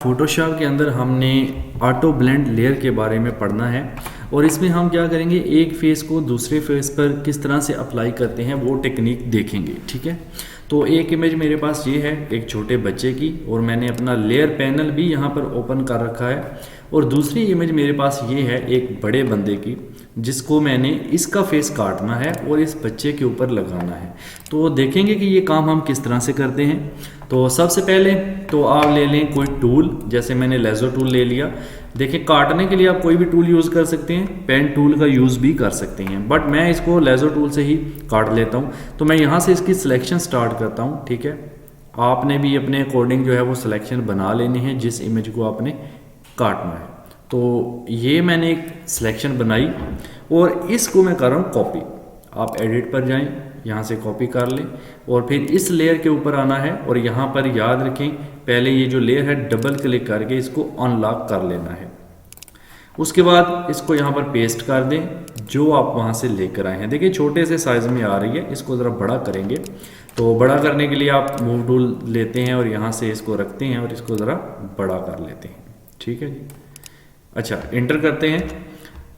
Photoshop के अंदर हमने ऑटो ब्लेंड लेयर के बारे में पढ़ना है और इसमें हम क्या करेंगे, एक फेस को दूसरे फेस पर किस तरह से अप्लाई करते हैं वो टेक्निक देखेंगे। ठीक है, तो एक इमेज मेरे पास ये है एक छोटे बच्चे की और मैंने अपना लेयर पैनल भी यहाँ पर ओपन कर रखा है। और दूसरी इमेज मेरे पास ये है एक बड़े बंदे की जिसको मैंने इसका फेस काटना है और इस बच्चे के ऊपर लगाना है। तो देखेंगे कि ये काम हम किस तरह से करते हैं। तो सबसे पहले तो आप ले लें कोई टूल, जैसे मैंने लेज़र टूल ले लिया। देखिए, काटने के लिए आप कोई भी टूल यूज़ कर सकते हैं, पेन टूल का यूज़ भी कर सकते हैं, बट मैं इसको लेज़र टूल से ही काट लेता हूँ। तो मैं यहाँ से इसकी सिलेक्शन स्टार्ट करता हूँ। ठीक है, आपने भी अपने अकॉर्डिंग जो है वो सिलेक्शन बना लेनी है जिस इमेज को आपने काटना है। तो ये मैंने एक सिलेक्शन बनाई और इसको मैं कर रहा हूँ कॉपी। आप एडिट पर जाएं, यहाँ से कॉपी कर लें और फिर इस लेयर के ऊपर आना है और यहाँ पर याद रखें पहले ये जो लेयर है डबल क्लिक करके इसको अनलॉक कर लेना है। उसके बाद इसको यहाँ पर पेस्ट कर दें जो आप वहाँ से लेकर आए हैं। देखिए छोटे से साइज़ में आ रही है, इसको ज़रा बड़ा करेंगे। तो बड़ा करने के लिए आप मूव टूल लेते हैं और यहाँ से इसको रखते हैं और इसको ज़रा बड़ा कर लेते हैं। ठीक है जी, अच्छा इंटर करते हैं।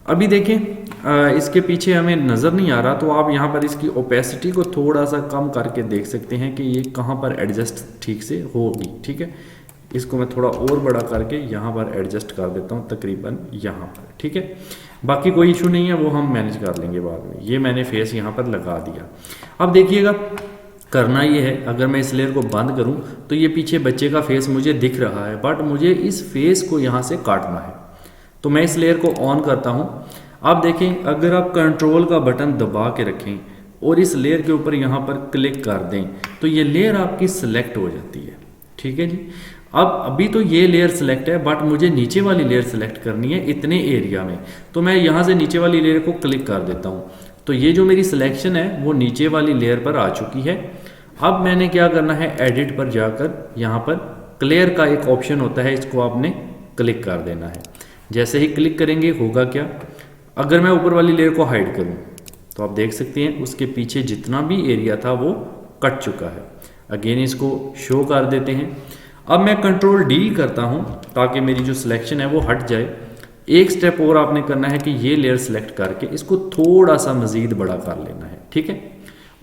अभी देखें इसके पीछे हमें नज़र नहीं आ रहा, तो आप यहाँ पर इसकी ओपेसिटी को थोड़ा सा कम करके देख सकते हैं कि ये कहाँ पर एडजस्ट ठीक से होगी। ठीक है, इसको मैं थोड़ा और बड़ा करके यहाँ पर एडजस्ट कर देता हूँ तकरीबन यहाँ पर। ठीक है, बाकी कोई इशू नहीं है, वो हम मैनेज कर लेंगे बाद में। ये मैंने फेस यहाँ पर लगा दिया। अब देखिएगा करना ये है, अगर मैं इस लेयर को बंद करूँ तो ये पीछे बच्चे का फेस मुझे दिख रहा है, बट मुझे इस फेस को यहाँ से काटना है। तो मैं इस लेयर को ऑन करता हूं। आप देखें, अगर आप कंट्रोल का बटन दबा के रखें और इस लेयर के ऊपर यहां पर क्लिक कर दें तो ये लेयर आपकी सिलेक्ट हो जाती है। ठीक है जी, अब अभी तो ये लेयर सिलेक्ट है, बट मुझे नीचे वाली लेयर सिलेक्ट करनी है इतने एरिया में। तो मैं यहां से नीचे वाली लेयर को क्लिक कर देता हूं। तो ये जो मेरी सिलेक्शन है वो नीचे वाली लेयर पर आ चुकी है। अब मैंने क्या करना है, एडिट पर जाकर यहाँ पर क्लियर का एक ऑप्शन होता है, इसको आपने क्लिक कर देना है। जैसे ही क्लिक करेंगे होगा क्या, अगर मैं ऊपर वाली लेयर को हाइड करूं तो आप देख सकते हैं उसके पीछे जितना भी एरिया था वो कट चुका है। अगेन इसको शो कर देते हैं। अब मैं कंट्रोल डी करता हूं ताकि मेरी जो सिलेक्शन है वो हट जाए। एक स्टेप और आपने करना है कि ये लेयर सिलेक्ट करके इसको थोड़ा सा मजीद बड़ा कर लेना है। ठीक है,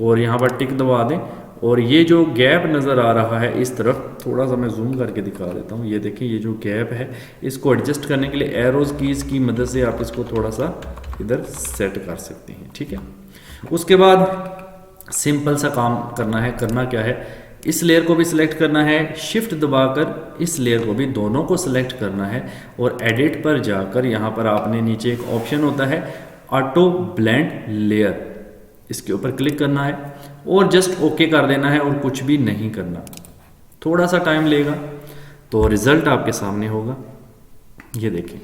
और यहाँ पर टिक दबा दें और ये जो गैप नज़र आ रहा है इस तरफ, थोड़ा सा मैं जूम करके दिखा देता हूँ। ये देखिए, ये जो गैप है इसको एडजस्ट करने के लिए एरोज कीज़ की मदद से आप इसको थोड़ा सा इधर सेट कर सकते हैं। ठीक है, उसके बाद सिंपल सा काम करना है। करना क्या है, इस लेयर को भी सिलेक्ट करना है, शिफ्ट दबाकर इस लेयर को भी दोनों को सिलेक्ट करना है और एडिट पर जाकर यहाँ पर आपने नीचे एक ऑप्शन होता है ऑटो ब्लेंड लेयर, इसके ऊपर क्लिक करना है और जस्ट ओके कर देना है और कुछ भी नहीं करना। थोड़ा सा टाइम लेगा तो रिजल्ट आपके सामने होगा। ये देखें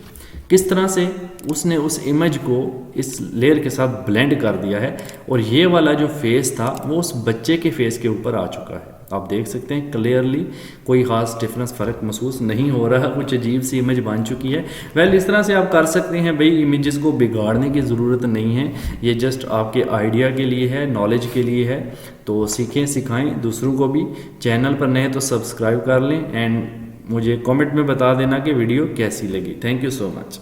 किस तरह से उसने उस इमेज को इस लेयर के साथ ब्लेंड कर दिया है और ये वाला जो फेस था वो उस बच्चे के फेस के ऊपर आ चुका है। आप देख सकते हैं क्लियरली कोई ख़ास डिफरेंस फ़र्क महसूस नहीं हो रहा, कुछ अजीब सी इमेज बन चुकी है। वेल इस तरह से आप कर सकते हैं भाई, इमेजेस को बिगाड़ने की ज़रूरत नहीं है, ये जस्ट आपके आइडिया के लिए है, नॉलेज के लिए है। तो सीखें सिखाएं दूसरों को भी। चैनल पर नए तो सब्सक्राइब कर लें एंड मुझे कमेंट में बता देना कि वीडियो कैसी लगी। Thank you so much.